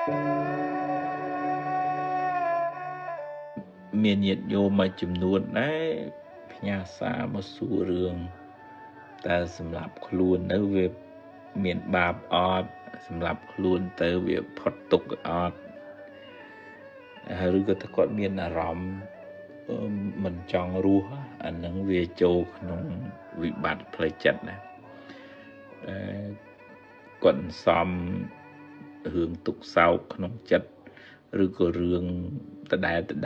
មានញាតិញោមមួយចំនួនដែរផ្ញើសារមកសួររឿងតើសម្រាប់ខ្លួននៅវាមានបាបអត់សម្រាប់ខ្លួនទៅវាផុតទុក្ខអត់ឬក៏ថាគាត់មានអារម្មណ៍មិនចង់រស់អានឹងវាចូលក្នុងវិបត្តិផ្លូវចិត្តណាគាត់សំរឿងទុក្ខសោកក្នុងចិត្តឬក៏រឿងដ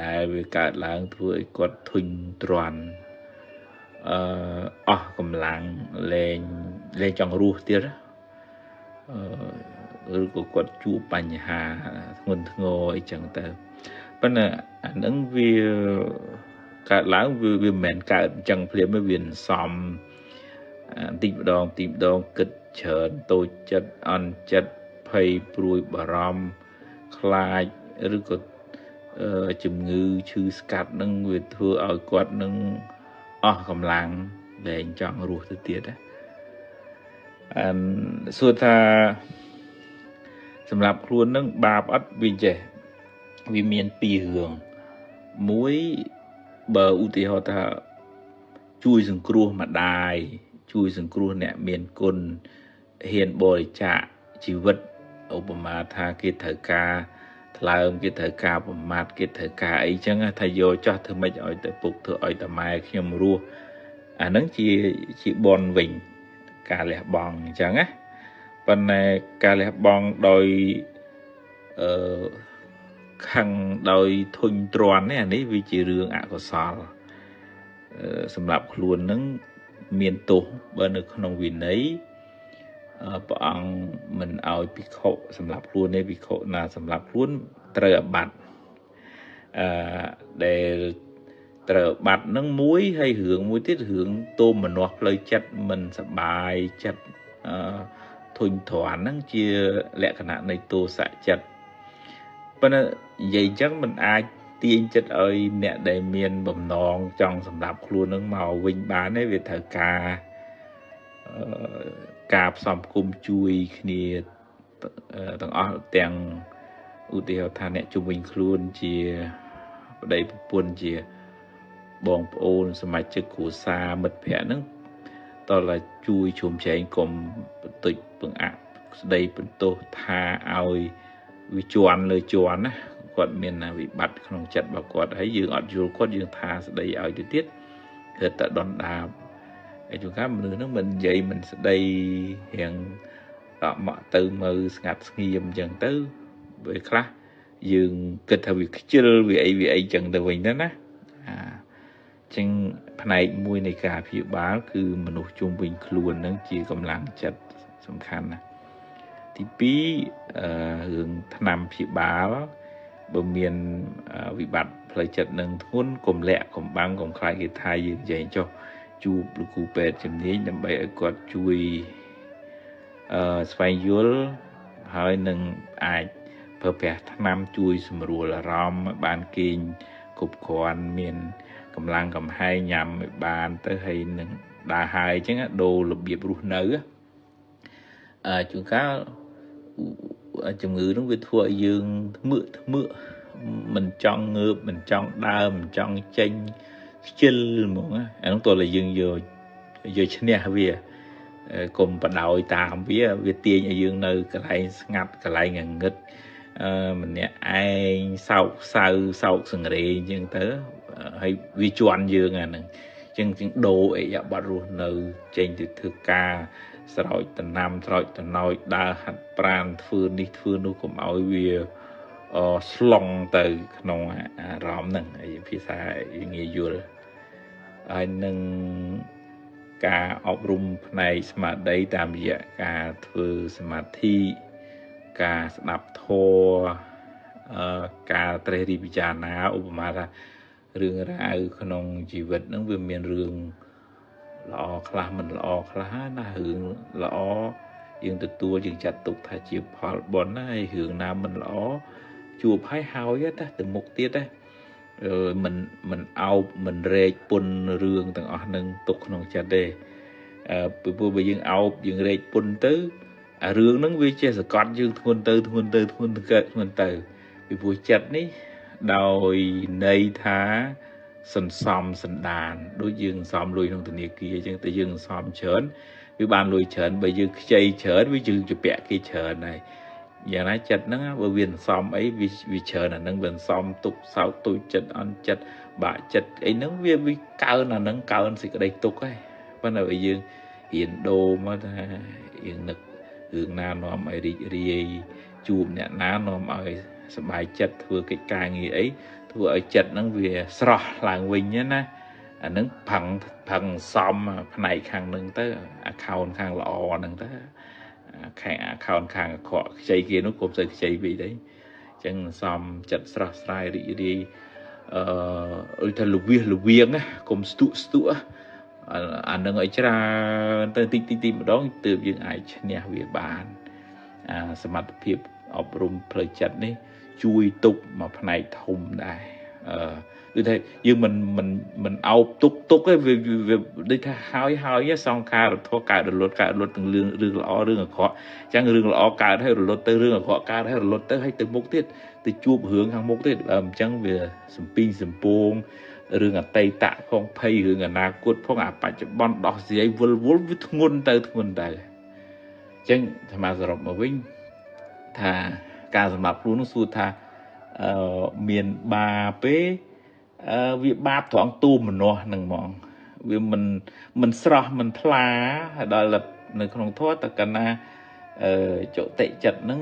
ដែលវាកើតឡើងធ្វើឲ្យគាត់ធុញទ្រាន់អស់កម្លាំងលែងចង់រស់ទៀតឬក៏គាត់ជួបបញ្ហាធ្ងន់ធ្ងរអីចឹងទៅប៉ុន្តែអានឹងវាកើតឡើងវាមិនមែនកើតអញ្ចឹងភ្លាមវាសំបន្តិចម្ដងគិតច្រើនតូចចិត្តអន់ចិត្តភ័យព្រួយបារម្ភខ្លាចឬក៏ជំងឺឈឺស្កាត់នឹងវាធ្វើឲ្យគាត់នឹងអស់កម្លាំងលែងចង់រស់ទៅទៀតណាសួរថាសម្រាប់ខ្លួននឹងបាបអត់វាចេះវាមានពីររឿងមួយបើឧទាហរណ៍ថាជួយសង្គ្រោះម្ដាយជួយសង្គ្រោះអ្នកមានគុណហ៊ានបរិច្ចាគជីវិតឧបមាថាគេត្រូវការថ្លើមគេត្រូវការប្រមាថគេត្រូវការអីចឹងថាយកចោះធ្វើម៉េចឲ្យតែពុកធ្វើឲ្យតែម៉ែខ្ញុំរស់អាហ្នឹងជាបនវិញការលះបង់អញ្ចឹងណាប៉ុន្តែការលះបង់ដោយខឹងដោយធុញទ្រាន់នេះអានេះវាជារឿងអកុសលសម្រាប់ខ្លួននឹងមានទោសបើនៅក្នុងវិន័យព្រះអង្គមិនឲ្យភិក្ខុសម្រាប់ខ្លួនទេភិក្ខុណាសម្រាប់ខ្លួនត្រូវអាបត្តិដែលត្រូវបាត់នឹងមួយហើយរឿងមួយទៀតរឿងទោមនស្សផ្លូវចិត្តមិនសបាយចិត្តធុញទ្រាន់ហ្នឹងជាលក្ខណៈនៃទោសៈចិត្តប៉ុន្តែនិយាយអញ្ចឹងមិនអាចទាញចិត្តឲ្យអ្នកដែលមានបំណងចង់សម្រាប់ខ្លួននឹងមកវិញបានទេវាត្រូវការផ្សំគុំជួយគ្នាទាំងអស់ទាំងឧទាហរណ៍ថាអ្នកជុំវិញខ្លួនជាប្តីប្រពន្ធជាបងប្អូនសមាជិកគ្រួសារមិត្តភ័ក្តិហ្នឹងតើជួយជុំចែងកុំបន្តិចបង្អាក់ស្ដីបន្ទោសថាឲ្យវាជន់លើជន់ណាគាត់មានវិបត្តិក្នុងចិត្តរបស់គាត់ហើយយើងអត់យល់គាត់យើងថាស្ដីឲ្យទៅទៀតគឺតែដុនដាបហើយជួនកាលមនុស្សហ្នឹងមិននិយាយមិនស្ដីរៀងមកទៅមើលស្ងាត់ស្ងៀមអញ្ចឹងទៅពេលខ្លះយើងគិតថាវាខ្ជិលវាអីអញ្ចឹងទៅវិញទៅណាចឹងផ្នែកមួយនៃការព្យាបាលគឺមនុស្សជុំវិញខ្លួនហ្នឹងជាកម្លាំងចិត្តសំខាន់ណាទី2រឿងថ្នាំព្យាបាលបើមានវិបត្តិផ្លូវចិត្តនឹងធ្ងន់កុំលាក់កុំបាំងកុំខ្លាចគេថាយើងចែងចុះជួបលោកគ្រូពេទ្យជំនាញដើម្បីឲ្យគាត់ជួយស្វែងយល់ហើយនឹងអាចប្រើប្រាស់ថ្នាំជួយសម្រួលអារម្មណ៍ឲ្យបានគេងគ្រប់គ្រាន់មានកម្លាំងកំហែងញ៉ាំឲ្យបានទៅហើយនឹងដើរហើយអញ្ចឹងដូររបៀបរស់នៅជួនកាលជំងឺនោះវាធ្វើឲ្យយើងធ្មើកមិនចង់ងើបមិនចង់ដើរមិនចង់ចេញខ្ជិលហ្មងអានោះតើយើងយកឈ្នះវាកុំបដោយតាមវាទាញឲ្យយើងនៅកន្លែងស្ងាត់កន្លែងងងឹតម្នាក់ឯងសោកសៅសោកសង្រេងអញ្ចឹងទៅហើយវាជន់យើងអាហ្នឹងអញ្ចឹងដូរអីយ៉ាប័តរស់នៅចេញទៅធ្វើការស្រោចដំណាំស្រោចតំណោចដើរហាត់ប្រាណធ្វើនេះធ្វើនោះកុំឲ្យវាស្លង់ទៅក្នុងអារម្មណ៍ហ្នឹងហើយភាសាងាយយល់ហើយនឹងការអប់រំផ្នែកស្មារតីតាមរយៈការធ្វើសមាធិការស្ដាប់ធម៌ការត្រេះរិះពិចារណាឧបមាថារឿងរ៉ាវក្នុងជីវិតហ្នឹងវាមានរឿងល្អខ្លះមិនល្អខ្លះណារឿងល្អយើងទទួលយើងចាត់ទុកថាជាផលបុណ្យណាហើយរឿងណាមិនល្អជួបហើយទៅមុខទៀតណាមិនអោបមិនរែកពុនរឿងទាំងអស់នឹងទុកក្នុងចិត្តទេពីព្រោះបើយើងអោបយើងរែកពុនទៅ រឿងហ្នឹងវាជាសកត់យើងធ្ងន់ទៅធ្ងន់ទៅធ្ងន់ទៅកើតធ្ងន់ទៅពីព្រោះចិត្តនេះដោយន័យថាសន្សំសន្តានដូចយើងសន្សំលុយក្នុងធនាគារអញ្ចឹងតែយើងសន្សំច្រើនវាបានលុយច្រើនបើយើងខ្ចីច្រើនវាយើងជពាក់គេច្រើនហើយយ៉ាងណាចិត្តហ្នឹងបើវាសន្សំអីវាច្រើនអាហ្នឹងវាសន្សំទុកសោកទុយចិត្តអន់ចិត្តបាក់ចិត្តអីហ្នឹងវាកើនអាហ្នឹងកើនសេចក្តីទុកហើយប៉ុន្តែបើយើងរៀនដូរមកថាយើងនឹករឿងណានាំឲ្យរីករាយជួបអ្នកណានាំឲ្យសប្បាយចិត្តធ្វើកិច្ចការងារអីធ្វើឲ្យចិត្តហ្នឹងវាស្រស់ឡើងវិញណាអាហ្នឹងផឹងសំផ្នែកខាងហ្នឹងទៅ account ខាងល្អហ្នឹងទៅខាង account ខាងអាក្រក់ខ្ចីគេនោះកុំសូវខ្ចីពេកទេអញ្ចឹងសំចិត្តស្រស់ស្រាយរីករាយដូចថាលវាងណាកុំស្ទុះអានឹងឲ្យច្រើនទៅតិចម្ដងទើបយើងអាចឈ្នះវាបានសមត្ថភាពអប់រំផ្លូវចិត្តនេះជួយទប់មួយផ្នែកធំដែរដូចថាយើងមិនអោបទុកទេវាដូចថាហើយសង្ខារធម៌កើតរលត់ទាំងរឿងល្អរឿងអាក្រក់អញ្ចឹងរឿងល្អកើតហើយរលត់ទៅរឿងអាក្រក់កើតហើយរលត់ទៅហើយទៅមុខទៀតទៅជួបរឿងខាងមុខទៀតអញ្ចឹងវាសំពីងសំពងរឿងអតីតផងភ័យរឿងអនាគតផងអាបច្ចុប្បន្នដោះស្រាយវល់វាធ្ងន់ទៅអញ្ចឹងអាត្មាសរុបមកវិញថាការសម្រាប់ខ្លួននោះសួរថាមានបាបទេវាបាបត្រង់ទូមនុស្សហ្នឹងហ្មងវាមិនស្រស់មិនថ្លាដល់នៅក្នុងធម៌តកណាចុតិចិត្តហ្នឹង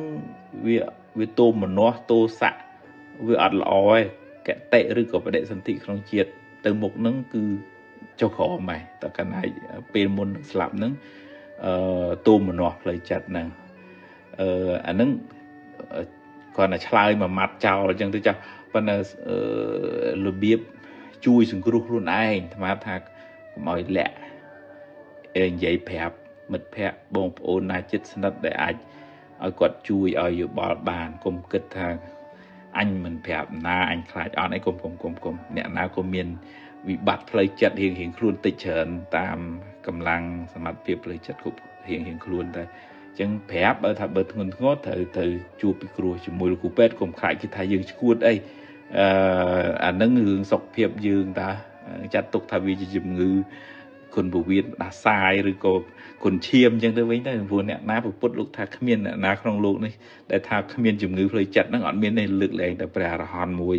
វាទូមនុស្សទោសៈវាអត់ល្អឯងកតិឬក៏បដិសន្ធិក្នុងជាតិទៅមុខហ្នឹងគឺចុះក្រោមឯងតកណាពេលមុននឹងស្លាប់ហ្នឹងទូមនុស្សផ្លូវចិត្តហ្នឹងអាហ្នឹងគាត់តែឆ្លើយមួយម៉ាត់ចោលអញ្ចឹងទៅចាស់ប៉ុន្តែរបៀបជួយសង្គ្រោះខ្លួនឯងអាត្មាថាកុំឲ្យលាក់និយាយប្រាប់មិត្តភ័ក្តិបងប្អូនណាជិតស្និទ្ធដែលអាចឲ្យគាត់ជួយឲ្យយោបល់បានកុំគិតថាអញមិនប្រាប់ណាអញខ្លាចអត់អីកុំអ្នកណាក៏មានវិបត្តិផ្លូវចិត្តរៀងខ្លួនតិចច្រើនតាមកម្លាំងសមត្ថភាពផ្លូវចិត្តគ្រប់រៀងខ្លួនតែចឹងប្រាប់បើថាបើធ្ងន់ធ្ងរត្រូវជួបពិគ្រោះជាមួយលោកគ្រូពេទ្យកុំខ្លាចគេថាយើងឈួតអីអានឹងរឿងសុខភាពយើងតាចាត់ទុកថាវាជាជំងឺគុណពវៀនដាសាយឬក៏គុណឈាមចឹងទៅវិញទៅព្រោះអ្នកណាពុទ្ធលោកថាគ្មានអ្នកណាក្នុងលោកនេះដែលថាគ្មានជំងឺផ្លូវចិត្តហ្នឹងអត់មានទេលើកលែងតែព្រះអរហន្តមួយ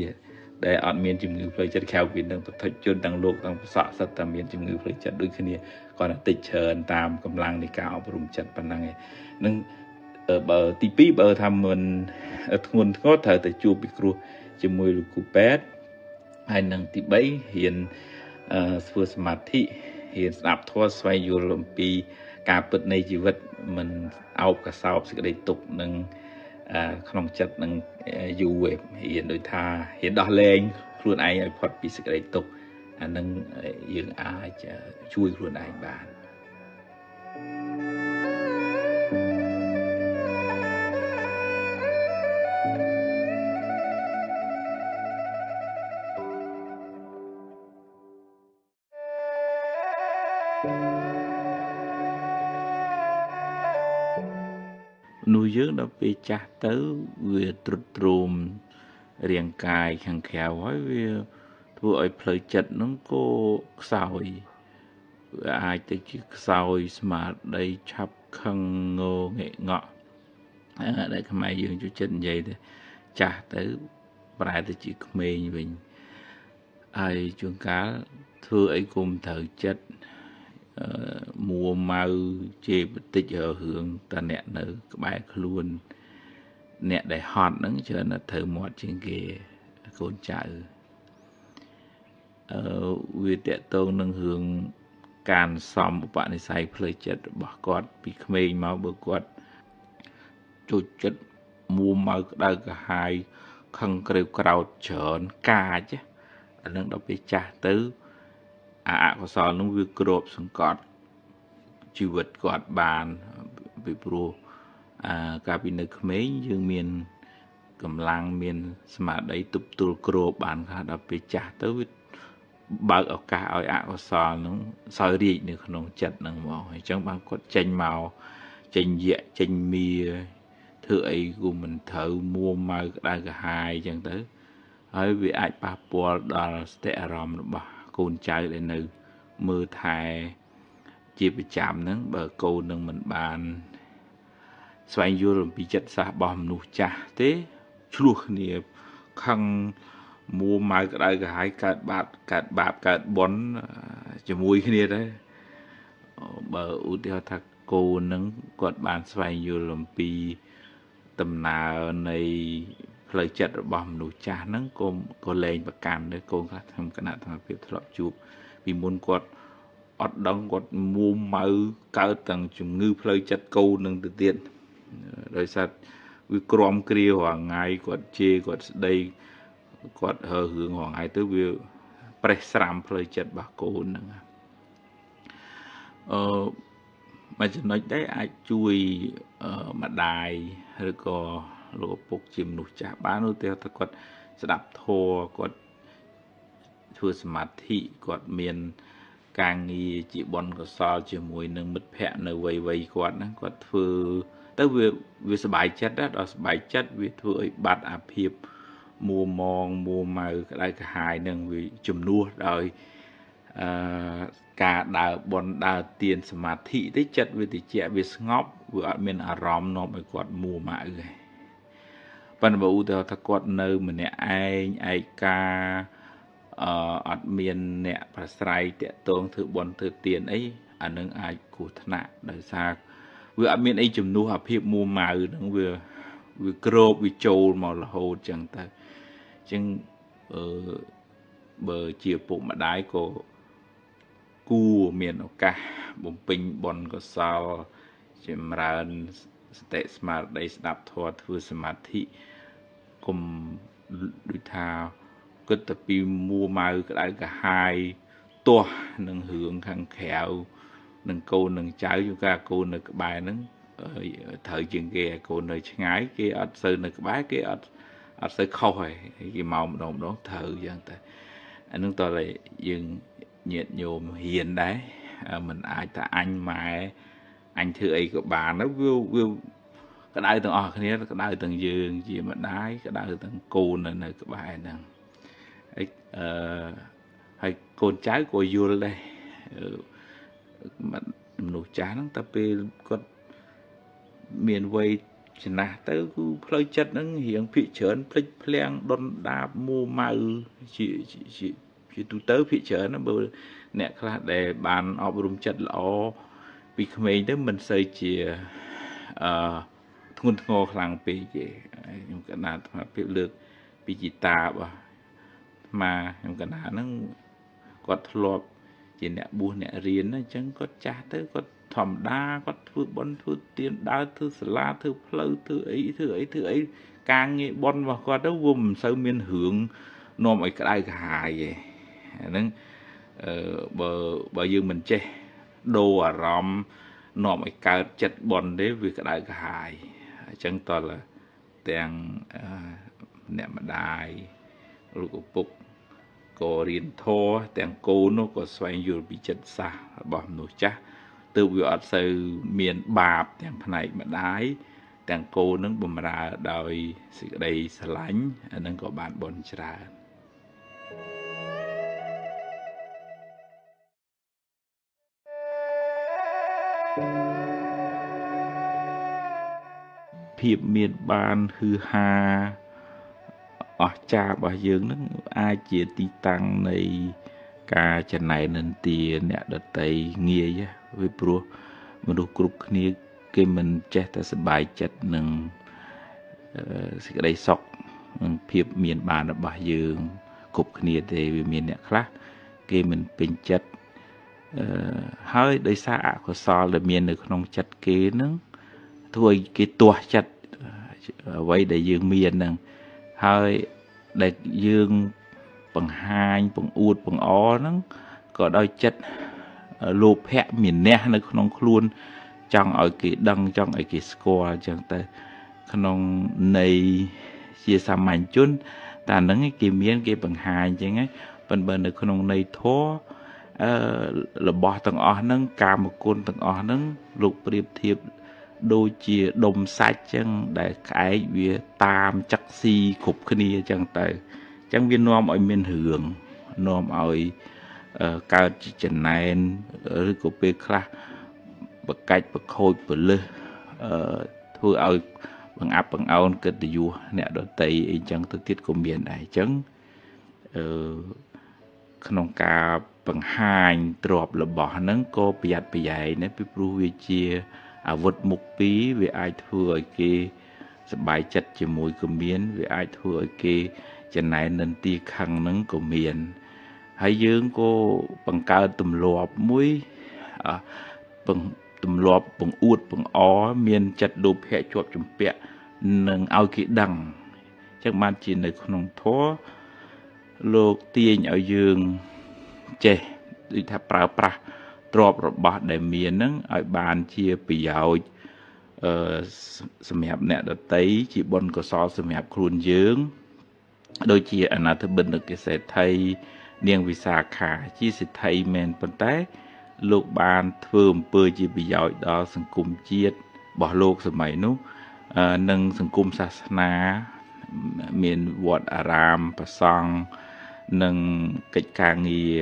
ដែលអត់មានជំងឺផ្លូវចិត្តក្រៅពីនឹងពុទ្ធជនទាំងលោកទាំងប្រសក់សិតតែមានជំងឺផ្លូវចិត្តដូចគ្នាគាត់តែតិចច្រើនតាមកម្លាំងនៃការអប់រំចិត្តប៉ុណ្ណឹងឯងនឹងបើទី2បើថាមិនធ្ងន់ធ្ងរត្រូវតែជួបពិគ្រោះជាមួយលោកគ្រូពេទ្យហើយនឹងទី3រៀនធ្វើសមាធិរៀនស្ដាប់ធម៌ស្វែងយល់អំពីការពិតនៃជីវិតមិនអោបកសោបសេចក្តីទុក្ខនឹងក្នុងចិត្តនឹងយូរឯងរៀនដូចថារៀនដោះលែងខ្លួនឯងឲ្យផុតពីសេចក្តីទុក្ខអានឹងយើងអាចជួយខ្លួនឯងបាននោះយើងដល់ពេលចាស់ទៅវាទ្រុឌទ្រោមរាងកាយខាងក្រៅហើយវាធ្វើឲ្យផ្លូវចិត្តហ្នឹងក៏ខ្សោយវាអាចទៅជាខ្សោយស្មារតីឆាប់ខឹងងងែកងក់ដែលខ្មែរយើងចូលចិត្តនិយាយទៅចាស់ទៅប្រែទៅជាក្មេងវិញហើយជួនកាលធ្វើអីគុំត្រូវចិត្តមួម៉ៅជេរបន្តិចរឿងតាអ្នកនៅក្បែរខ្លួនអ្នកដែលហត់ហ្នឹងច្រើនតែត្រូវមាត់ជាងគេកូនចៅវាតកតងនឹងរឿងការសំឧបនិស្ស័យផ្លូវចិត្តរបស់គាត់ពីក្មេងមកបើគាត់ចូលចិត្តមួម៉ៅក្តៅក្រហាយខឹងក្រេវក្រោធច្រើនកាចអានឹងដល់ពេលចាស់ទៅអកុសលនោះវាគ្របសង្កត់ជីវិតគាត់បានពីព្រោះកាលពីនៅក្មេងយើងមានកម្លាំងមានស្មារតីទប់ទល់គ្របបានថាដល់ពេលចាស់ទៅវាបើកឱកាសឲ្យអកុសលនឹងសោយរាជនៅក្នុងចិត្តនឹងហ្មងអញ្ចឹងបានគាត់ចេញមក ចេញយៈចេញមៀធ្វើអីគូមិនត្រូវមួម៉ៅក្តៅក្រហាយចឹងទៅហើយវាអាចប៉ះពាល់ដល់សតិអារម្មណ៍របស់កូនចៅដែលនៅមើលថែជាប្រចាំហ្នឹងបើកូននឹងមិនបានស្វែងយល់អំពីចិត្តសាស្ត្ររបស់មនុស្សចាស់ទេឆ្លោះគ្នាខឹងមួម៉ៅក្តៅក្រហាយកើតបាបកើតបន់ជាមួយគ្នាដែរបើឧទាហរណ៍ថាកូននឹងគាត់បានស្វែងយល់អំពីដំណើរនៃផ្លូវចិត្តរបស់មនុស្សចាស់ហ្នឹងក៏លែងប្រកាន់ដែរកូនខ្លះក្នុងគណៈធម្មភាពធ្លាប់ជួបពីមុនគាត់អត់ដឹងគាត់មួម៉ៅកើតទាំងជំងឺផ្លូវចិត្តកូននឹងទៅទៀតដោយសារវាក្រំគ្រារាល់ថ្ងៃគាត់ជេរគាត់ស្ដីគាត់ហើរឿងរាល់ថ្ងៃទៅវាប្រេះស្រាំផ្លូវចិត្តរបស់កូនហ្នឹងមួយចំណុចដែរអាចជួយម្ដាយឬក៏លោកឪពុកជាមនុស្សចាស់បានឧទាហរណ៍ថាគាត់ស្ដាប់ធម៌គាត់ធ្វើសមាធិគាត់មានការងារជាបុណ្យកុសលជាមួយនឹងមិត្តភ័ក្តិនៅវ័យគាត់ហ្នឹងគាត់ធ្វើទៅវាសប្បាយចិត្តដែរដល់សប្បាយចិត្តវាធ្វើឲ្យបាត់អាភាពមួម៉ៅក្តៅក្រហាយនឹងវាជំនួសដោយការដើរបន់ដើរទៀនសមាធិទេចិត្តវាត្រជាក់វាស្ងប់វាអត់មានអារម្មណ៍នាំឲ្យគាត់មួម៉ៅទេប៉ុន្តែបើឧទាហរណ៍ថាគាត់នៅម្នាក់ឯងឯកាអត់មានអ្នកប្រស្រ័យតាក់ទងធ្វើបន់ធ្វើទៀនអីអានឹងអាចគ្រោះថ្នាក់ដោយសារវាអត់មានអីជំនួសអាភាពមួម៉ៅហ្នឹងវាក្របវាចូលមករហូតចឹងទៅអញ្ចឹងបើជាពុកម្ដាយក៏គួរមានឱកាសបំពេញបុណ្យកុសលចម្រើនសតិស្មារតីស្ដាប់ធម៌ធ្វើសមាធិកុំដូចថាគិតតែពីមួម៉ៅក្តៅក្រហាយទាស់នឹងរឿងខាងក្រៅនឹងកូននឹងចៅយូរកាកូននៅក្បែរហ្នឹងត្រូវជាងគេឲ្យកូននៅឆ្ងាយគេអត់សូវនៅក្បែរគេអត់សូវខុសហើយគេមកម្ដងត្រូវយ៉ាងតែអានឹងតើយើងញាតិញោមហ៊ានដែរមិនអាចថាអញម៉ែអញធ្វើអីក៏បានទៅវាក្តៅទាំងអស់គ្នាក្តៅទាំងយើងជាម្ដាយក្តៅទាំងកូននៅក្បែរហ្នឹងហើយកូនចៅក៏យល់ដែរមនុស្សចាស់ហ្នឹងតែពេលគាត់មានវ័យចំណាស់ទៅគឺផ្លូវចិត្តហ្នឹងរៀងភិកច្រើនភ្លេចភ្លាំងដុនដាបមួម៉ៅជាទូទៅភិកច្រើនបើអ្នកខ្លះដែលបានអប់រំចិត្តល្អពីក្មេងទៅមិនសូវជាធ្ងន់ធ្ងរខ្លាំងពេកទេខ្ញុំកណាត់ថាភាពលើកពីជីតារបស់ខ្ញុំកណាហ្នឹងគាត់ធ្លាប់ជាអ្នកបួសអ្នករៀនអញ្ចឹងគាត់ចាស់ទៅគាត់ធម្មតាគាត់ធ្វើបុណ្យធ្វើទានដើរធ្វើសាលាធ្វើផ្លូវធ្វើអីការងារបន់របស់គាត់ទៅវាមិនសូវមានរឿងនាំឲ្យក្តៅក្រហាយទេអាហ្នឹងបើយើងមិនចេះដូរអារម្មណ៍នាំឲ្យកើតចិត្តបន់ទេវាក្តៅក្រហាយអញ្ចឹងតើទាំងអ្នកម្ដាយលោកឪពុកក៏រៀនធម៌ទាំងកូននោះក៏ស្វែងយល់ពីចិត្តសាស្ត្ររបស់មនុស្សចាស់ទើបវាអត់សូវមានបាបទាំងផ្នែកម្ដាយទាំងកូននឹងបំរើដោយសេចក្តីស្រឡាញ់អានឹងក៏បានបុណ្យច្រើនភាពមានបានហឺហាអស្ចារ្យរបស់យើងនឹងអាចជាទីតាំងនៃការចំណែននិន្ទាអ្នកដតីងាយវាព្រោះមនុស្សគ្រប់គ្នាគេមិនចេះតែសប្បាយចិត្តនឹងសេចក្តីសុខនិងភាពមានបានរបស់យើងគ្រប់គ្នាទេវាមានអ្នកខ្លះគេមិនពេញចិត្តហើយដោយសារអកុសលដែលមាននៅក្នុងចិត្តគេនឹងធ្វើឲ្យគេទាស់ចិត្តអ្វីដែលយើងមានហ្នឹងហើយដែលយើងបង្ហាញបង្អួតបង្អហ្នឹងក៏ដោយចិត្តលោភៈមានះនៅក្នុងខ្លួនចង់ឲ្យគេដឹងចង់ឲ្យគេស្គាល់អញ្ចឹងទៅក្នុងន័យជាសាមញ្ញជនតែហ្នឹងគេមានគេបង្ហាញអញ្ចឹងហើយប៉ុន្តែនៅក្នុងន័យធម៌របស់ទាំងអស់ហ្នឹងកាមគុណទាំងអស់ហ្នឹងលោកប្រៀបធៀប ដូចជាដុំសាច់ចឹងដែលក្អែកវាតាមចឹកស៊ីគ្រប់គ្នាចឹងទៅចឹងវានាំឲ្យមានរឿងនាំឲ្យកើតជាចំណែនឬក៏ពេលខ្លះបកាច់បខូចពលឹះធ្វើឲ្យបង្អាប់បង្អោនកិត្តិយសអ្នកដតីអីចឹងទៅទៀតក៏មានដែរចឹងក្នុងការបង្ហាញទ្រព្យរបស់ហ្នឹងក៏ប្រយ័ត្នប្រយែងដែរពីព្រោះវាជាអាវុធមុខពីរវាអាចធ្វើឲ្យគេសប្បាយចិត្តជាមួយក៏មានវាអាចធ្វើឲ្យគេចំណែននិន្ទាខឹងហ្នឹងក៏មានហើយយើងក៏បង្កើតទម្លាប់មួយទម្លាប់បង្អួតបង្អមានចិត្តលោភៈជាប់ជំពាក់នឹងឲ្យគេដឹងអញ្ចឹងបានជានៅក្នុងធម៌លោកទាញឲ្យយើងចេះដូចថាប្រើប្រាស់ទ្រព្យរបស់ដែលមានហ្នឹងឲ្យបានជាប្រយោជន៍សម្រាប់អ្នកដទៃជាបុណ្យកុសលសម្រាប់ខ្លួនយើងដូចជាអនាថបិណ្ឌកសេដ្ឋីនាងវិសាខាជាសេដ្ឋីមែនប៉ុន្តែលោកបានធ្វើអំពើជាប្រយោជន៍ដល់សង្គមជាតិរបស់លោកសម័យនោះនិងសង្គមសាសនាមានវត្តអារាមប្រសង់និងកិច្ចការងារ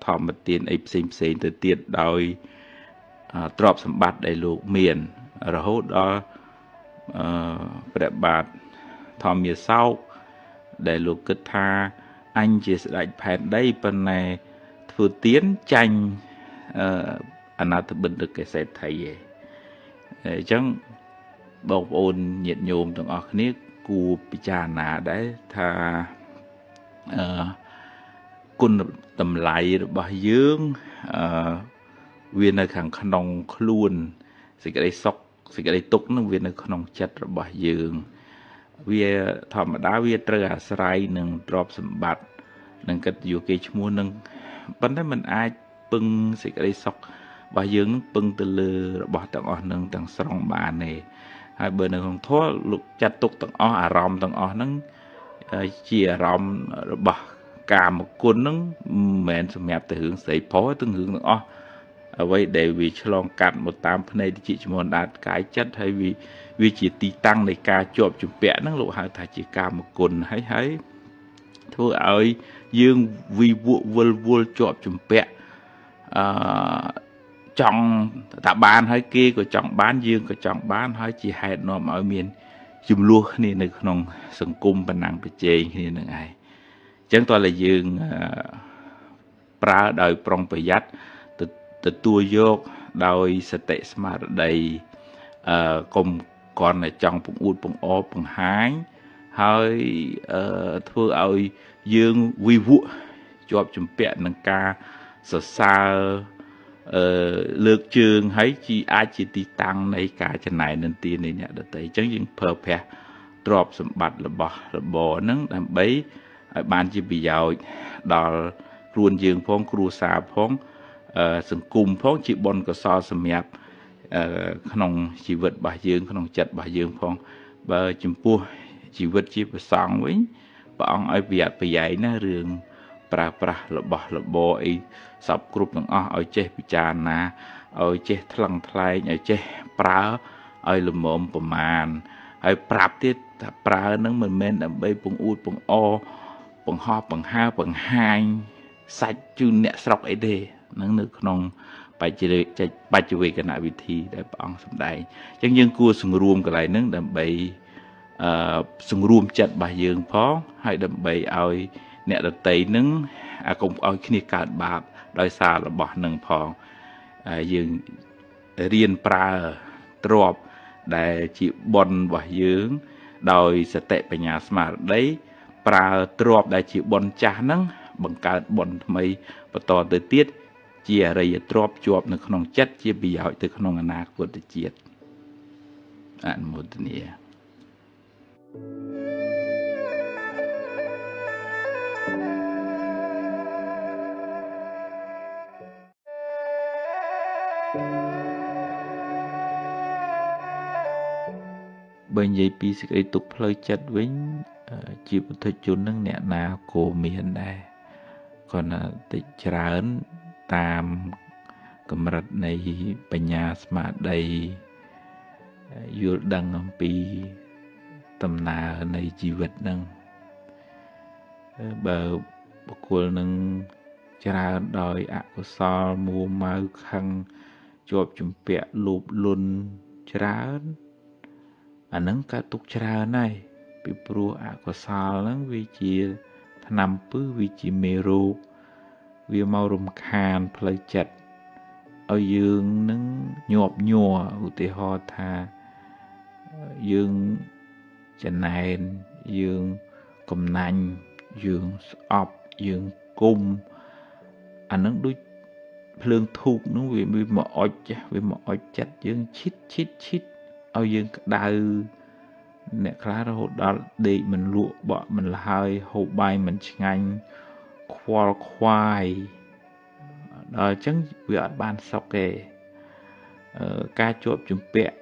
ធម្មទានអីផ្សេងទៅទៀតដោយទ្រព្យសម្បត្តិដែលលោកមានរហូតដល់ព្រះបាទធម្មមាសោកដែលលោកគិតថាអញជាស្ដេចផែនដីប៉ុន្តែធ្វើទានចាញ់អនាថបិណ្ឌកសេដ្ឋីឯងអញ្ចឹងបងប្អូនញាតិញោមទាំងអស់គ្នាគួរពិចារណាដែរថាគុណតម្លៃរបស់យើងវានៅខាងក្នុងខ្លួនសេចក្តីសុខសេចក្តីទុក្ខនឹងវានៅក្នុងចិត្តរបស់យើងវាធម្មតាវាត្រូវអាស្រ័យនឹងទ្រព្យសម្បត្តិនឹងកិត្តិយសគេឈ្មោះនឹងប៉ុន្តែมันអាចពឹងសេចក្តីសុខរបស់យើងនឹងពឹងទៅលើរបស់ទាំងអស់នឹងទាំងស្រុងបានទេហើយបើនៅក្នុងធម៌លោកចាត់ទុកទាំងអស់អារម្មណ៍ទាំងអស់ហ្នឹងជាអារម្មណ៍របស់កាមគុណហ្នឹងមិនមែនសម្រាប់តែរឿងស្រីប្រុសទាំងរឿងទាំងអស់អ្វីដែលវាឆ្លងកាត់មកតាមភ្នែកតិចជំនដាតកាយចិត្តហើយវាជាទីតាំងនៃការជាប់ជំពាក់ហ្នឹងលោកហៅថាជាកាមគុណហើយធ្វើឲ្យយើងវិវក់វល់ជាប់ជំពាក់ចង់ថាបានហើយគេក៏ចង់បានយើងក៏ចង់បានហើយជាហេតុនាំឲ្យមានចំនួនគ្នានៅក្នុងសង្គមបណ្ណាំងប្រជែងគ្នានឹងឯងអញ្ចឹងតើយើងប្រើដោយប្រុងប្រយ័ត្នទទួលយកដោយសតិស្មារតីកុំគ្រាន់តែចង់បង្អួតបង្អល់បង្ហាញហើយធ្វើឲ្យយើងវិវក់ជាប់ជំពាក់នឹងការសរសើរលើកជើងហើយអាចជាទីតាំងនៃការចំណែននិន្ទានៃអ្នកដទៃអញ្ចឹងយើងប្រើប្រាស់ទ្រព្យសម្បត្តិរបស់របរហ្នឹងដើម្បីឲ្យបានជាប្រយោជន៍ដល់ខ្លួនយើងផងគ្រួសារផងសង្គមផងជាបុណ្យកុសលសម្រាប់ក្នុងជីវិតរបស់យើងក្នុងចិត្តរបស់យើងផងបើចំពោះជីវិតជាប្រសង់វិញព្រះអង្គឲ្យប្រយ័ត្នប្រយែងណារឿងប្រើប្រាស់របស់របរអីសពគ្រប់ទាំងអស់ឲ្យចេះពិចារណាឲ្យចេះថ្លឹងថ្លែងឲ្យចេះប្រើឲ្យល្មមប្រមាណហើយប្រាប់ទៀតថាប្រើនឹងមិនមែនដើម្បីពង្អួតបង្អបង្ហោះបង្ហើបង្ហាញសាច់ជូនអ្នកស្រុកអីទេនឹងនៅក្នុងបច្ចវេកនវិធីដែលព្រះអង្គសម្ដែងអញ្ចឹងយើងគួរសង្រួមកន្លែងហ្នឹងដើម្បីសង្រួមចិត្តរបស់យើងផងហើយដើម្បីឲ្យអ្នកដតីនឹងកុំឲ្យគ្នាកើតបាបដោយសាររបស់នឹងផងយើងរៀនប្រើទ្រព្យដែលជាបុណ្យរបស់យើងដោយសតិបញ្ញាស្មារតីប្រើទ្រព្យដែលជាបុណ្យចាស់ហ្នឹងបង្កើតបុណ្យថ្មីបន្តទៅទៀតជាអរិយទ្រព្យជាប់នៅក្នុងចិត្តជាប្រយោជន៍ទៅក្នុងអនាគតជាតិអនុមោទនាបើនិយាយពីសេចក្តីទុក្ខផ្លូវចិត្តវិញជាពុទ្ធជននឹងអ្នកណាក៏មានដែរគាត់ណាតិចច្រើនតាមកម្រិតនៃបញ្ញាស្មារតី យល់ដឹងអំពីដំណើរនៃជីវិតហ្នឹងបើបុគ្គលនឹងច្រើនដោយអកុសលមួម៉ៅខឹងជាប់ជំពាក់លោភលន់ច្រើនអាហ្នឹងកើតទុកច្រើនហើយពីព្រោះអកុសលហ្នឹងវាជាថ្នាំពឹសវាជាមេរោគវាមករំខានផ្លូវចិត្តឲ្យយើងនឹងញាប់ញ័រឧទាហរណ៍ថាយើងចំណែនយើងកំណាញ់យើងស្អប់យើងគុំអានឹងដូចភ្លើងធូបនោះវាមកអុចវាមកអុចចិត្តយើងឈិតឲ្យយើងក្តៅអ្នកខ្លះរហូតដល់ដេកមិនលក់បក់មិនលហើយហូបបាយមិនឆ្ងាញ់ខ្វល់ខ្វាយដល់អញ្ចឹងវាអត់បានសុខទេការជាប់ជំពាក់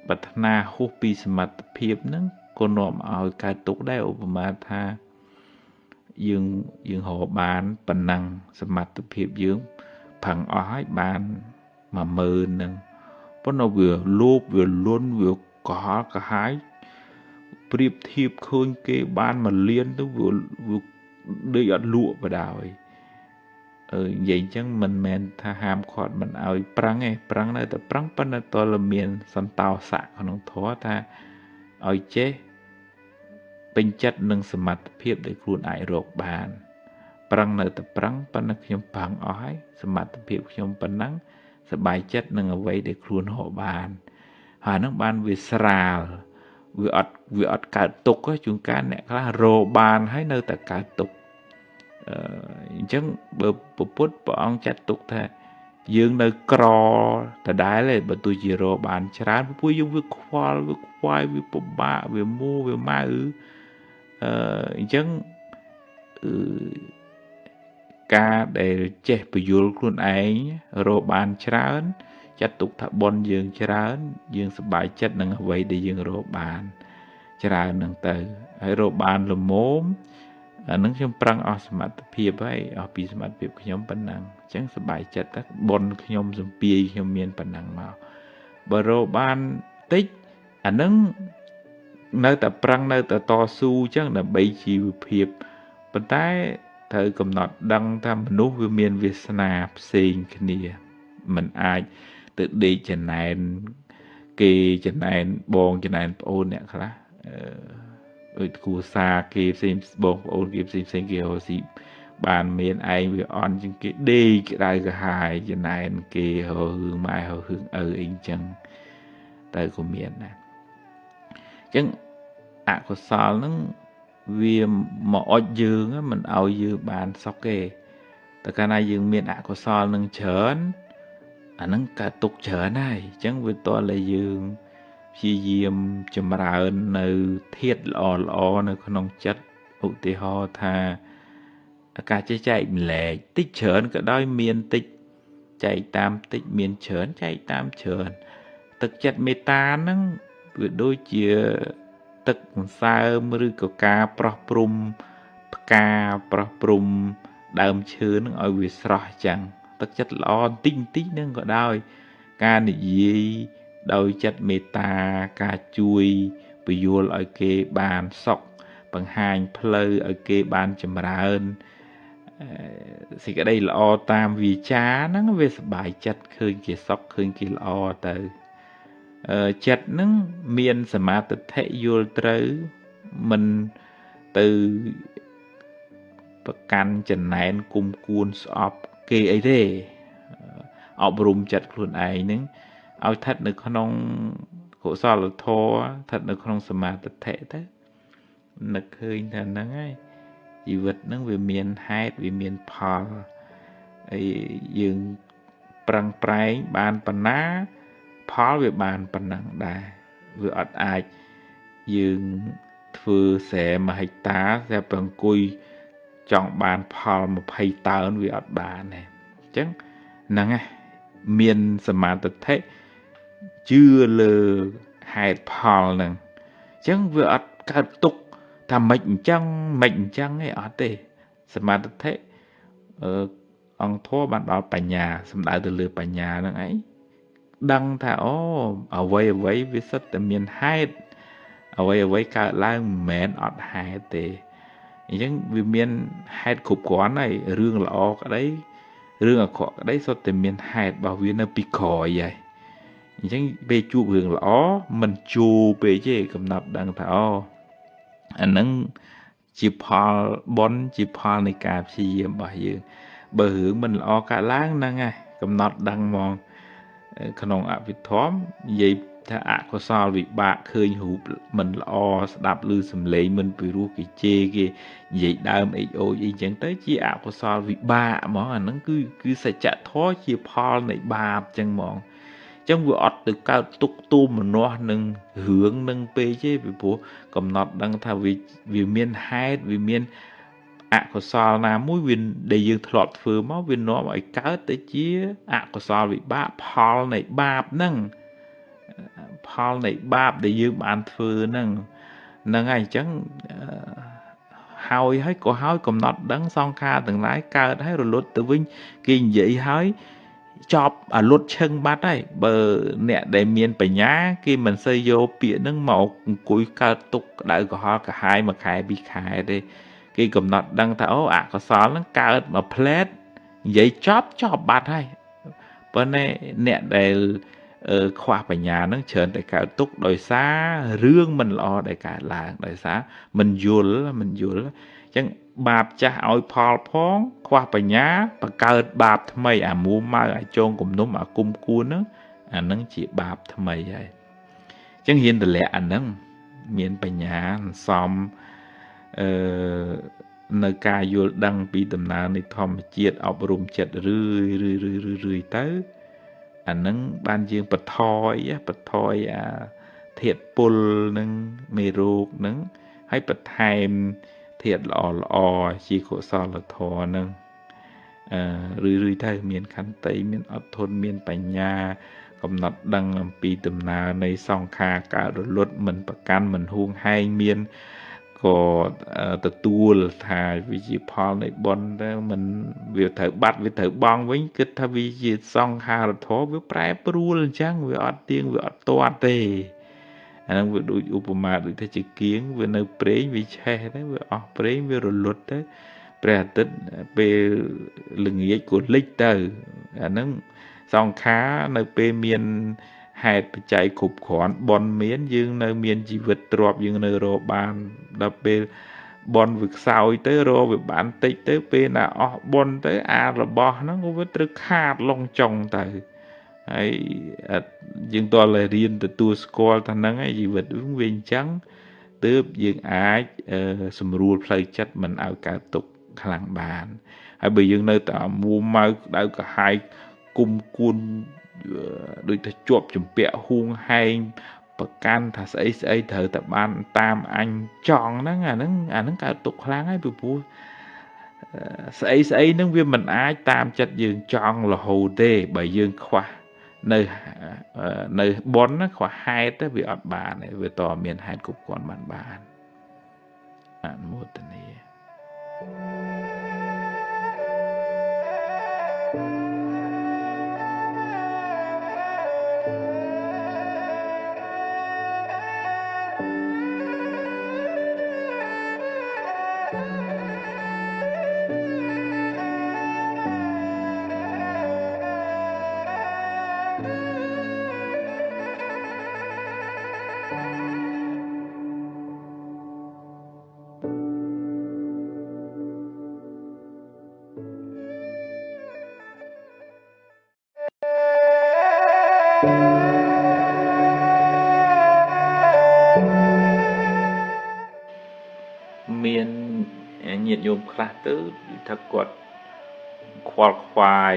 ប្រាថ្នាហួសពីសមត្ថភាពហ្នឹងក៏នាំឲ្យកើតទុក្ខដែរឧបមាថាយើងរកបានប៉ុណ្ណឹងសមត្ថភាពយើងផឹងអស់ហើយបាន10000ហ្នឹងប៉ុន្តែវាលោភវាលន់វាកុហកកាហាយប្រៀបធៀបឃើញគេបាន1លានទៅវាដូចអត់លក់បដោយនិយាយអញ្ចឹងមិនមែនថាហាមឃាត់មិនឲ្យប្រឹងទេប្រឹងនៅតែប្រឹងប៉ុន្តែតើមានសន្តោសៈក្នុងធម៌ថាឲ្យចេះពេញចិត្តនឹងសមត្ថភាពដែលខ្លួនអាចរកបានប្រឹងនៅតែប្រឹងប៉ុន្តែខ្ញុំប្រឹងអស់ហើយសមត្ថភាពខ្ញុំប៉ុណ្ណឹងសប្បាយចិត្តនឹងអ្វីដែលខ្លួនរកបានហើយហ្នឹងបានវាស្រាលវាអត់កើតទុក្ខជួនកាលអ្នកខ្លះរកបានហើយនៅតែកើតទុក្ខអញ្ចឹងបើពុទ្ធព្រះអង្គចាត់ទុកថាយើងនៅក្រដដែលទេបើទោះជារកបានច្រើនពួកយើងវាខ្វល់វាខ្វាយវាពិបាកវាមួវាម៉ៅអញ្ចឹងការដែលចេះពយល់ខ្លួនឯងរកបានច្រើនចាត់ទុកថាបុណ្យយើងច្រើនយើងសប្បាយចិត្តនឹងអ្វីដែលយើងរកបានច្រើនហ្នឹងទៅហើយរកបានល្មមអានឹងខ្ញុំប្រឹងអស់សមត្ថភាពហើយអស់ពីសមត្ថភាពខ្ញុំប៉ុណ្ណឹងអញ្ចឹងសប្បាយចិត្តតែបុណ្យខ្ញុំសំពីខ្ញុំមានប៉ុណ្ណឹងមកបើរកបានតិចអានឹងនៅតែប្រឹងនៅតែតស៊ូអញ្ចឹងដើម្បីជីវភាពប៉ុន្តែត្រូវកំណត់ដឹងថាមនុស្សវាមានវាសនាផ្សេងគ្នាมันអាចទៅដេកចំណែនគេចំណែនបងចំណែនប្អូនអ្នកខ្លះដូចគ្រួសារគេផ្សេងបងប្អូនគេផ្សេងគេរកស៊ីបានមានឯងវាអន់ជាងគេដេកក្តៅក្រហាយចំណែនគេរករឿងម៉ែរករឿងឪអីចឹងតែក៏មានដែរអញ្ចឹងអកុសលហ្នឹងវាមកអុចយើងមិនឲ្យយើងបានសុខទេតែកាលណាយើងមានអកុសលនឹងច្រើនអាហ្នឹងកើតទុកច្រើនហើយអញ្ចឹងវាតតែយើងព្យាយាមចម្រើននៅធាតុល្អនៅក្នុងចិត្តឧទាហរណ៍ថាការចេះចែកម្លែកតិចច្រើនក៏ដោយមានតិចចែកតាមតិចមានច្រើនចែកតាមច្រើនទឹកចិត្តមេត្តាហ្នឹងវាដូចជាទឹកសន្សើមឬក៏ការប្រោះព្រំផ្កាប្រោះព្រំដើមឈើនឹងឲ្យវាស្រស់ចឹងទឹកចិត្តល្អបន្តិចហ្នឹងក៏ដោយការនិយាយដោយចិត្តមេត្តាការជួយពយល់ឲ្យគេបានសុខបង្ហាញផ្លូវឲ្យគេបានចម្រើនសេចក្តីល្អតាមវាចាហ្នឹងវាសប្បាយចិត្តឃើញគេសុខឃើញគេល្អទៅចិត្តហ្នឹងមានសមាធិយល់ត្រូវមិនទៅប្រកាន់ចំណែនគុំគួនស្អប់គេអីទេអប់រំចិត្តខ្លួនឯងហ្នឹងឲ្យស្ថិតនៅក្នុងកុសលធម៌ស្ថិតនៅក្នុងសមាធិទៅនឹកឃើញថាហ្នឹងហើយជីវិតហ្នឹងវាមានហេតុវាមានផលហើយយើងប្រឹងប្រែងបានប៉ុណ្ណាផលវាបានប៉ុណ្ណឹងដែរវាអត់អាចយើងធ្វើស្រែ1ហិកតាតែប្រអង្គុយចង់បានផល20តោនវាអត់បានទេអញ្ចឹងហ្នឹងឯងមានសមាធិជឿលើហេតុផលហ្នឹងអញ្ចឹងវាអត់កើតទុកថាមិនអញ្ចឹងឯអត់ទេសមាធិអង្គធម៌បានដល់បញ្ញាសំដៅទៅលើបញ្ញាហ្នឹងឯង ដឹងថាអូអ្វីវាសិតតែមានហេតុអ្វីកើតឡើងមិនមែនអត់ហេតុទេអញ្ចឹងវាមានហេតុគ្រប់គ្រាន់ហើយរឿងល្អក្តីរឿងអាក្រក់ក្តីសុទ្ធតែមានហេតុរបស់វានៅពីក្រោយហើយអញ្ចឹងពេលជួបរឿងល្អមិនជួពេកទេកំណត់ដឹងថាអូអានឹងជាផលបុណ្យជាផលនៃការព្យាយាមរបស់យើងបើរឿងមិនល្អកើតឡើងហ្នឹងហើយកំណត់ដឹងហ្មងក្នុងអភិធម្មនិយាយថាអកុសលវិបាកឃើញរូបមិនល្អស្ដាប់ឮសំឡេងមិនពីរោះគេជេរគេនិយាយដើមអេចអូចអីចឹងទៅជាអកុសលវិបាកហ្មងអាហ្នឹងគឺសច្ចធម៌ជាផលនៃបាបចឹងហ្មងចឹងវាអត់ទៅកើតទុកទូមនោះនឹងរឿងនឹងពេកទេពីព្រោះកំណត់ដឹងថាវាមានហេតុវាមានអកុសលណាមួយវាដែលយើងធ្លាប់ធ្វើមកវានាំឲ្យកើតទៅជាអកុសលវិបាកផលនៃបាបហ្នឹងផលនៃបាបដែលយើងបានធ្វើហ្នឹងហើយអញ្ចឹងហើយក៏ហើយកំណត់ដឹងសង្ខារទាំងឡាយកើតហើយរលត់ទៅវិញគេនិយាយហើយចប់អាលុតឈឹងបាត់ហើយបើអ្នកដែលមានបញ្ញាគេមិនសូវយកពាក្យហ្នឹងមកអង្គុយកើតទុកក្តៅក្រហល់កាហាយមួយខែពីរខែទេគេកំណត់ដឹងថាអូអកុសលហ្នឹងកើតមកផ្លែតនិយាយចប់បាត់ហើយប៉ុន្តែអ្នកដែលខ្វះបញ្ញាហ្នឹងច្រើនតែកើតទុកដោយសាររឿងមិនល្អដែលកើតឡើងដោយសារមិនយល់អញ្ចឹងបាបចាស់ឲ្យផលផងខ្វះបញ្ញាបង្កើតបាបថ្មីអាមួម៉ៅអាចងគំនុំអាគុំគួនហ្នឹងអាហ្នឹងជាបាបថ្មីហើយអញ្ចឹងហ៊ានតម្លាក់អាហ្នឹងមានបញ្ញាសំនៅការយល់ដឹងពីដំណើរនៃធម្មជាតិអប់រំចិត្តរឿយទៅអាហ្នឹងបានយើងបន្ថយអាធាតុពុលនឹងមេរោគហ្នឹងហើយបន្ថែមធាតុល្អជាកុសលធម៌ហ្នឹងរឿយទៅមានខន្តីមានអត់ធន់មានបញ្ញាកំណត់ដឹងអំពីដំណើរនៃសង្ខារកើតរលត់មិនប្រកាន់មិនហួងហែងមានក៏ទទួលថាវាជាផលនៃបុណ្យទៅមិនវាត្រូវបាត់វាត្រូវបង់វិញគិតថាវាជាសង្ខារធម៌វាប្រែប្រួលអញ្ចឹងវាអត់ទៀងវាអត់ទាត់ទេអាហ្នឹងវាដូចឧបមាដូចថាជាគៀងវានៅប្រេងវាឆេះទៅវាអស់ប្រេងវារលត់ទៅព្រះអាទិត្យពេលល្ងាចក៏លិចទៅអាហ្នឹងសង្ខារនៅពេលមានហេតុបច្ច័យគ្រប់គ្រាន់បនមានយើងនៅមានជីវិតទ្រព្យយើងនៅរកបានដល់ពេលបនវាខ្សោយទៅរកវាបានតិចទៅពេលណាអស់បនទៅអារបស់ហ្នឹងក៏វាត្រូវខាតឡងចុងទៅហើយយើងតើរៀនទទួលស្គាល់ថាហ្នឹងឯងជីវិតវាអញ្ចឹងទើបយើងអាចសម្រួលផ្លូវចិត្តមិនឲ្យកើតទុក្ខខ្លាំងបានហើយបើយើងនៅតែមួម៉ៅក្តៅក្រហាយគុំគួនដូចថាជាប់ជំពាក់ហួងហែងប្រកាន់ថាស្អីត្រូវតែបានតាមអញចង់ហ្នឹងអាហ្នឹងកើតទុក្ខខ្លាំងហើយពីព្រោះស្អីហ្នឹងវាមិនអាចតាមចិត្តយើងចង់រហូតទេបើយើងខ្វះនៅបនខ្វះហេតុទៅវាអត់បានទេវាតមានហេតុគ្រប់គ្រាន់បានអនុមោទនាមានញាតិញោមខ្លះទៅថាគាត់ខ្វល់ខ្វាយ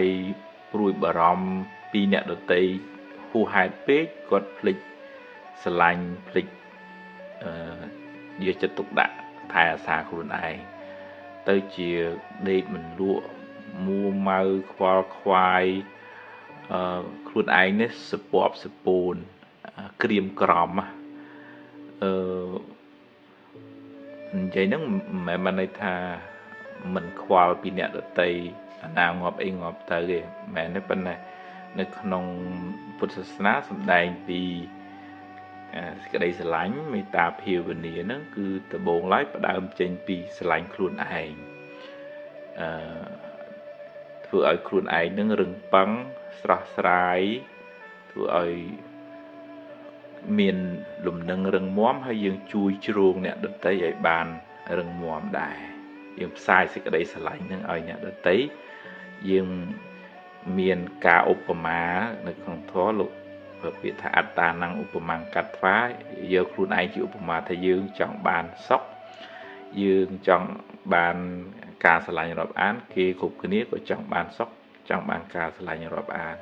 ព្រួយបារម្ភពីអ្នកដទៃហួសហេតុពេកគាត់ភ្លេចស្រឡាញ់ភ្លេចយកចិត្តទុកដាក់ថែអាសាខ្លួនឯងទៅជាដេកមិនលក់មួម៉ៅខ្វល់ខ្វាយខ្លួនឯងនេះសពប់សពូនក្រៀមក្រំនិយាយហ្នឹងមិនមែនន័យថាមិនខ្វល់ពីអ្នកដទៃអាណាងាប់អីងាប់ទៅទេមែនទេប៉ុន្តែ នៅក្នុងពុទ្ធសាសនាសម្ដែងពីសេចក្តីស្រឡាញ់មេត្តាភាវនាហ្នឹងគឺដំបូងឡើយផ្ដើមចេញពីស្រឡាញ់ខ្លួនឯងធ្វើឲ្យខ្លួនឯងនឹងរឹងប៉ឹងស្រស់ស្រាយធ្វើឲ្យមានលំនឹងរឹងមាំហើយយើងជួយជ្រោងអ្នកដទៃឲ្យបានរឹងមាំដែរយើងផ្សាយសេចក្តីស្រឡាញ់នឹងឲ្យអ្នកដទៃយើងមានការឧបមានៅក្នុងធម៌លោកពាក្យថាអត្តាnăngឧបមាកាត់ថ្វាយកខ្លួនឯងជាឧបមាថាយើងចង់បានសុខយើងចង់បានការស្រឡាញ់រាប់អានគេគ្រប់គ្នាក៏ចង់បានសុខចង់បានការស្រឡាញ់រាប់អាន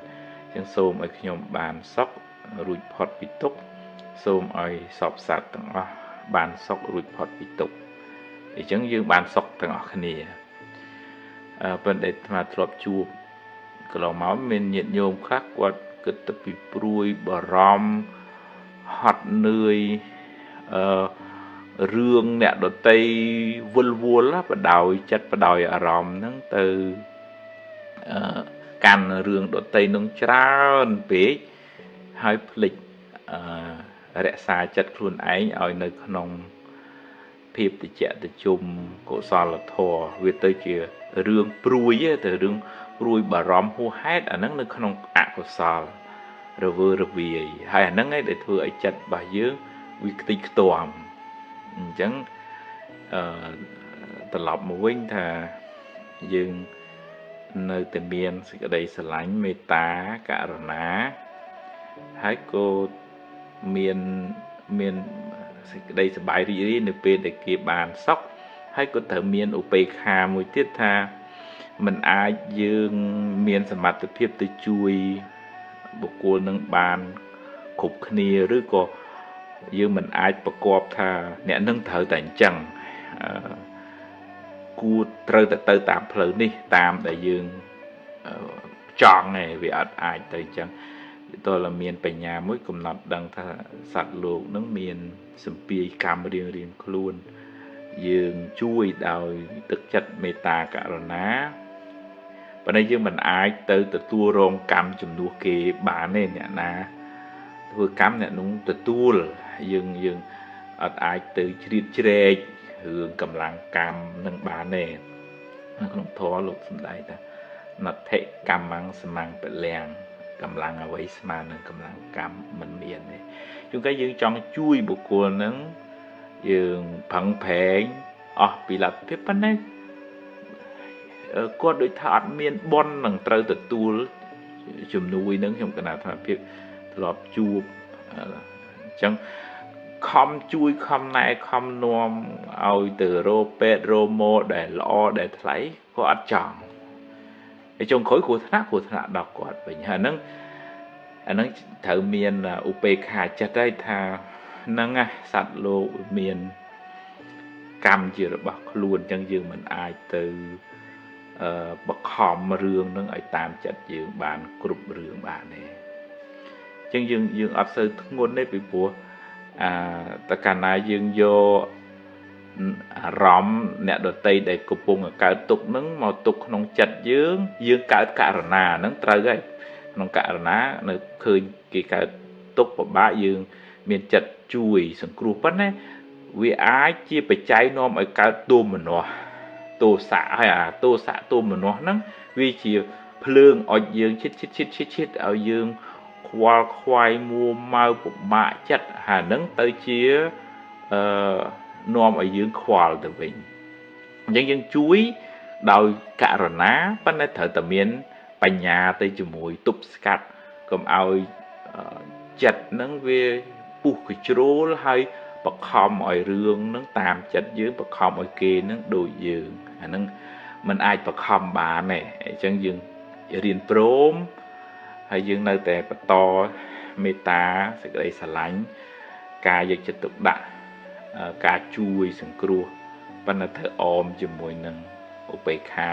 អញ្ចឹងសូមឲ្យខ្ញុំបានសុខរួចផុតពីទុក្ខសូមឲ្យសពសត្វទាំងអស់បានសុខរួចផុតពីទុក្ខអញ្ចឹងយើងបានសុខទាំងអស់គ្នាប៉ុន្តែអាត្មាធ្លាប់ជួបកន្លងមកមានញាតិញោមខ្លះគាត់គិតទៅពីព្រួយបារម្ភហត់នឿយរឿងអ្នកដតីវល់បដោយចិត្តបដោយអារម្មណ៍ហ្នឹងទៅកាន់រឿងដតីនឹងច្រើនពេកហើយភ្លេចរក្សាចិត្តខ្លួនឯងឲ្យនៅក្នុងភាពតិចតិជុំកុសលធម៌វាទៅជារឿងព្រួយទៅរឿងព្រួយបារម្ភហួសហេតុអាហ្នឹងនៅក្នុងអកុសលរវើរវាយហើយអាហ្នឹងឯងដែលធ្វើឲ្យចិត្តរបស់យើងវាខ្ទេចខ្ទាំអញ្ចឹងត្រឡប់មកវិញថាយើងនៅតែមានសេចក្តីស្រឡាញ់មេត្តាករុណាហើយក៏មានសេចក្តីសប្បាយរីករាយនៅពេលដែលគេបានសុខហើយក៏ត្រូវមានឧបេក្ខាមួយទៀតថាมันអាចយើងមានសមត្ថភាពទៅជួយបុគ្គលនឹងបានគ្រប់គ្នាឬក៏យើងមិនអាចប្រកបថាអ្នកនឹងត្រូវតែអញ្ចឹងគួរត្រូវតែទៅតាមផ្លូវនេះតាមដែលយើងចង់ឯងវាអត់អាចទៅអញ្ចឹងតើមានបញ្ញាមួយកំណត់ដឹងថាសត្វលោកនឹងមានសម្ពាយកម្មរៀងខ្លួនយើងជួយដោយទឹកចិត្តមេត្តាករុណាប៉ុន្តែយើងមិនអាចទៅទទួលរងកម្មជំនួសគេបានទេអ្នកណាធ្វើកម្មអ្នកនោះទទួលយើងអត់អាចទៅជ្រៀតជ្រែករឿងកម្លាំងកម្មនឹងបានទេនៅក្នុងធម៌លោកសម្ដែងថាណដ្ឋិកម្មੰសមੰពលំកម្លាំងអ្វីស្មើនឹងកម្លាំងកម្មមិនមានទេជួនកាលយើងចង់ជួយបុគ្គលនឹងយើងផឹងប្រែងអស់ពីលទ្ធភាពប៉ុន្តែគាត់ដូចថាអត់មានបុណ្យនឹងត្រូវទទួលជំនួយនឹងខ្ញុំកណាថាភាពធ្លាប់ជួបអញ្ចឹងខំជួយខំណែខំនាំឲ្យទៅរោពេទ្យរោម៉ូដែលល្អដែលថ្លៃក៏អត់ចង់ហើយចុងក្រោយគ្រោះថ្នាក់ដល់គាត់វិញហើយអាហ្នឹងត្រូវមានឧបេក្ខាចិត្តហើយថាហ្នឹងសត្វលោកមានកម្មជារបស់ខ្លួនអញ្ចឹងយើងមិនអាចទៅបខំរឿងហ្នឹងឲ្យតាមចិត្តយើងបានគ្រប់រឿងបានទេអញ្ចឹងយើងអត់សូវធ្ងន់ទេពីព្រោះតើកាលណាយើងយកអារម្មណ៍អ្នកដតីដែលកំពុងកើតទុក្ខហ្នឹងមកទុកក្នុងចិត្តយើងកើតករុណាហ្នឹងត្រូវហើយក្នុងករុណានៅឃើញគេកើតទុក្ខពិបាកយើងមានចិត្តជួយសង្គ្រោះប៉ុន្តែវាអាចជាបច្ច័យនាំឲ្យកើតទោមនស្សទោសៈហើយអាទោសៈទោមនស្សហ្នឹងវាជាភ្លើងអុចយើងឈិតឲ្យយើងខ្វល់ខ្វាយមួម៉ៅពិបាកចិត្តហើយហ្នឹងទៅជានាំឲ្យយើងខ្វល់ទៅវិញអញ្ចឹងយើងជួយដោយករុណាប៉ុន្តែត្រូវតែមានបញ្ញាទៅជាមួយទប់ស្កាត់កុំឲ្យចិត្តហ្នឹងវាពុះកជ្រោលហើយបខំឲ្យរឿងហ្នឹងតាមចិត្តយើងបខំឲ្យគេហ្នឹងដូចយើងអាហ្នឹងมันអាចបខំបានទេអញ្ចឹងយើងរៀនព្រមហើយយើងនៅតែបន្តមេត្តាសេចក្តីស្រឡាញ់ការយកចិត្តទុកដាក់ការជួយសង្គ្រោះប៉ុន្តែធ្វើអមជាមួយនឹងឧបេក្ខា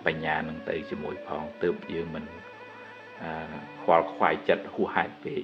បញ្ញានឹងទៅជាមួយផងទើបយើងមិនខ្វល់ខ្វាយចិត្តហួសហេតុពេក